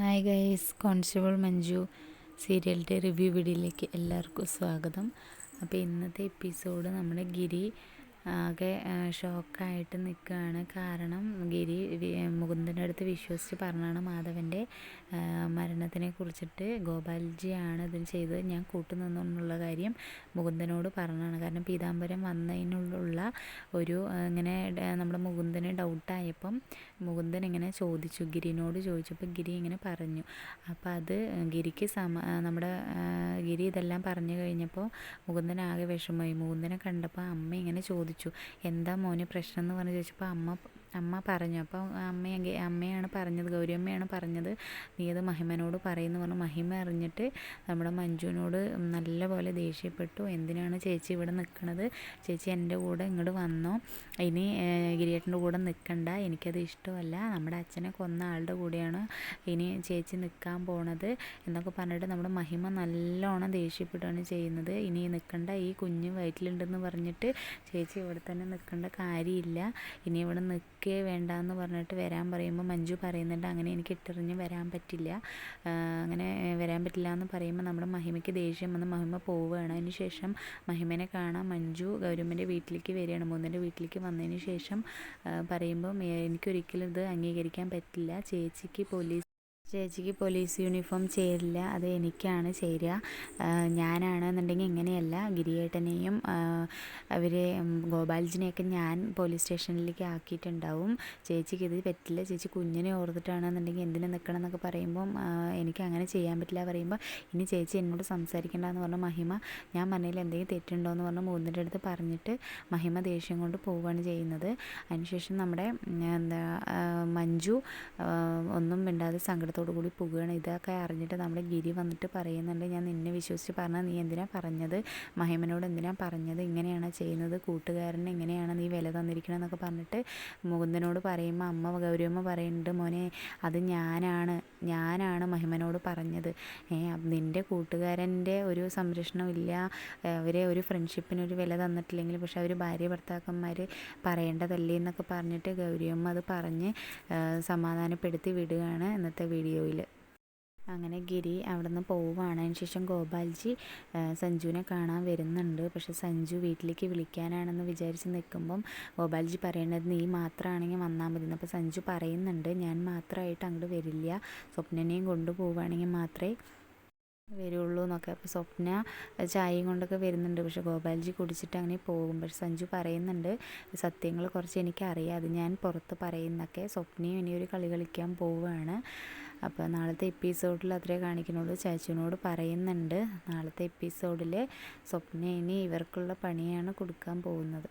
Hi guys, constable Manju സീരിയലിൻ്റെ review വീഡിയോയിലേക്ക് എല്ലാവർക്കും സ്വാഗതം. അപ്പോൾ ഇന്നത്തെ എപ്പിസോഡ് നമ്മുടെ ഗിരി ആകെ ഷോക്കായിട്ട് നിൽക്കുകയാണ്. കാരണം ഗിരി മുകുന്ദൻ്റെ അടുത്ത് വിശ്വസിച്ച് പറഞ്ഞാണ് മാധവൻ്റെ മരണത്തിനെ കുറിച്ചിട്ട് ഗോപാൽജിയാണ് ഇതിന് ചെയ്തത്, ഞാൻ കൂട്ടുനിന്നുള്ള കാര്യം മുകുന്ദനോട് പറഞ്ഞാണ്. കാരണം പീതാംബരം വന്നതിനുള്ള ഒരു ഇങ്ങനെ നമ്മുടെ മുകുന്ദന് ഡൗട്ടായപ്പം മുകുന്ദൻ ഇങ്ങനെ ചോദിച്ചു, ഗിരിനോട് ചോദിച്ചപ്പോൾ ഗിരി ഇങ്ങനെ പറഞ്ഞു. അപ്പോൾ അത് ഗിരിക്ക് നമ്മുടെ ഗിരി ഇതെല്ലാം പറഞ്ഞു കഴിഞ്ഞപ്പോൾ മുകുന്ദൻ ആകെ വിഷമമായി. മുകുന്ദനെ കണ്ടപ്പോൾ അമ്മ ഇങ്ങനെ ചോദിച്ചു, എന്താ മോന് പ്രശ്നം എന്ന് പറഞ്ഞ് ചോദിച്ചപ്പോൾ അമ്മ പറഞ്ഞു. അപ്പോൾ അമ്മയാണ് പറഞ്ഞത്, ഗൗരിയമ്മയാണ് പറഞ്ഞത്, നീ അത് മഹിമനോട് പറയുമെന്ന് പറഞ്ഞു. മഹിമ അറിഞ്ഞിട്ട് നമ്മുടെ മഞ്ജുവിനോട് നല്ലപോലെ ദേഷ്യപ്പെട്ടു. എന്തിനാണ് ചേച്ചി ഇവിടെ നിൽക്കുന്നത്, ചേച്ചി എൻ്റെ കൂടെ ഇങ്ങോട്ട് വന്നോ, ഇനി ഗിരിയേട്ടൻ്റെ കൂടെ നിൽക്കണ്ട, എനിക്കത് ഇഷ്ടമല്ല, നമ്മുടെ അച്ഛനെ കൊന്ന ആളുടെ കൂടെയാണ് ഇനി ചേച്ചി നിൽക്കാൻ പോണത് എന്നൊക്കെ പറഞ്ഞിട്ട് നമ്മുടെ മഹിമ നല്ലോണം ദേഷ്യപ്പെടുകയാണ് ചെയ്യുന്നത്. ഇനി നിൽക്കണ്ട, ഈ കുഞ്ഞ് വയറ്റിലുണ്ടെന്ന് പറഞ്ഞിട്ട് ചേച്ചി ഇവിടെ തന്നെ നിൽക്കേണ്ട കാര്യമില്ല, ഇനി ഇവിടെ നിൽക്കേ വേണ്ട എന്ന് പറഞ്ഞിട്ട് വരാൻ പറയുമ്പോൾ മഞ്ജു പറയുന്നുണ്ട്, അങ്ങനെ എനിക്ക് ഇട്ടെറിഞ്ഞ് വരാൻ പറ്റില്ല, അങ്ങനെ വരാൻ പറ്റില്ല എന്ന് പറയുമ്പോൾ നമ്മുടെ മഹിമയ്ക്ക് ദേഷ്യം വന്ന് മഹിമ പോവുകയാണ്. അതിന് ശേഷം മഹിമനെ കാണാൻ മഞ്ജു ഗൗരമ്മൻ്റെ വീട്ടിലേക്ക് വരികയാണ്. മുകുന്ദൻ്റെ വീട്ടിലേക്ക് വന്നതിന് ശേഷം പറയുമ്പം എനിക്കൊരിക്കലും ഇത് അംഗീകരിക്കാൻ പറ്റില്ല, ചേച്ചിക്ക് പോലീസ് യൂണിഫോം ചേരില്ല, അത് എനിക്കാണ് ചേരുക, ഞാനാണെന്നുണ്ടെങ്കിൽ ഇങ്ങനെയല്ല, ഗിരിയേട്ടനെയും അവരെ ഗോപാൽജിനെയൊക്കെ ഞാൻ പോലീസ് സ്റ്റേഷനിലേക്ക് ആക്കിയിട്ടുണ്ടാവും, ചേച്ചിക്ക് ഇത് പറ്റില്ല, ചേച്ചി കുഞ്ഞിനെ ഓർത്തിട്ടാണെന്നുണ്ടെങ്കിൽ എന്തിനു നിൽക്കണം എന്നൊക്കെ പറയുമ്പം എനിക്ക് അങ്ങനെ ചെയ്യാൻ പറ്റില്ല പറയുമ്പോൾ ഇനി ചേച്ചി എന്നോട് സംസാരിക്കേണ്ടെന്ന് പറഞ്ഞ മഹിമ, ഞാൻ പറഞ്ഞതിൽ എന്തെങ്കിലും തെറ്റുണ്ടോ എന്ന് പറഞ്ഞ് മുകുന്ദൻ്റെ അടുത്ത് പറഞ്ഞിട്ട് മഹിമ ദേഷ്യം കൊണ്ട് പോവുകയാണ് ചെയ്യുന്നത്. അതിനുശേഷം നമ്മുടെ മഞ്ജു ഒന്നും മിണ്ടാതെ സങ്കടത്തോടു കൂടി പോകുകയാണ്. ഇതൊക്കെ അറിഞ്ഞിട്ട് നമ്മുടെ ഗിരി വന്നിട്ട് പറയുന്നുണ്ട്, ഞാൻ നിന്നെ വിശ്വസിച്ച് പറഞ്ഞാൽ നീ എന്തിനാ പറഞ്ഞത്, മഹിമനോട് എന്തിനാ പറഞ്ഞത്, ഇങ്ങനെയാണ് ചെയ്യുന്നത്, കൂട്ടുകാരനെ ഇങ്ങനെയാണ് നീ വില തന്നിരിക്കണമെന്നൊക്കെ പറഞ്ഞിട്ട് മുകുന്ദനോട് പറയുമ്പോൾ ഗൗരിയമ്മ പറയുന്നുണ്ട്, മോനെ അത് ഞാനാണ് മഹിമനോട് പറഞ്ഞത്, നിൻ്റെ കൂട്ടുകാരൻ്റെ ഒരു സംരക്ഷണമില്ല, അവരെ ഒരു ഫ്രണ്ട്ഷിപ്പിനൊരു വില തന്നിട്ടില്ലെങ്കിൽ പക്ഷെ അവർ ഭാര്യ ഭർത്താക്കന്മാർ പറയേണ്ടതല്ലേ എന്നൊക്കെ പറഞ്ഞിട്ട് ഗൗരിയമ്മ അത് പറഞ്ഞ് സമാധാനപ്പെടുത്തി വിടുകയാണ് ഇന്നത്തെ വീഡിയോയിൽ. അങ്ങനെ ഗിരി അവിടെ നിന്ന് പോവുകയാണ്. അതിന് ശേഷം ഗോപാൽജി സഞ്ജുവിനെ കാണാൻ വരുന്നുണ്ട്. പക്ഷെ സഞ്ജു വീട്ടിലേക്ക് വിളിക്കാനാണെന്ന് വിചാരിച്ച് നിൽക്കുമ്പം ഗോപാൽജി പറയേണ്ടത് നീ മാത്രമാണെങ്കിൽ വന്നാൽ മതി. അപ്പോൾ സഞ്ജു പറയുന്നുണ്ട്, ഞാൻ മാത്രമായിട്ട് അങ്ങോട്ട് വരില്ല, സ്വപ്നനെയും കൊണ്ടുപോവുകയാണെങ്കിൽ മാത്രമേ വരുള്ളൂ എന്നൊക്കെ. അപ്പോൾ സ്വപ്ന ചായയും കൊണ്ടൊക്കെ വരുന്നുണ്ട്, പക്ഷെ ഗോപാൽജി കുടിച്ചിട്ട് അങ്ങനെ പോകും. പക്ഷെ സഞ്ജു പറയുന്നുണ്ട്, സത്യങ്ങൾ കുറച്ച് എനിക്കറിയാം, അത് ഞാൻ പുറത്ത് പറയുന്നൊക്കെ. സ്വപ്നയും ഇനി ഒരു കളി കളിക്കാൻ പോവുകയാണ്. അപ്പോൾ നാളത്തെ എപ്പിസോഡിൽ അത്രേ കാണിക്കുന്നുള്ളൂ. ചാച്ചുവിനോട് പറയുന്നുണ്ട് നാളത്തെ എപ്പിസോഡിൽ സ്വപ്ന ഇനി ഇവർക്കുള്ള പണിയാണ് കൊടുക്കാൻ പോകുന്നത്.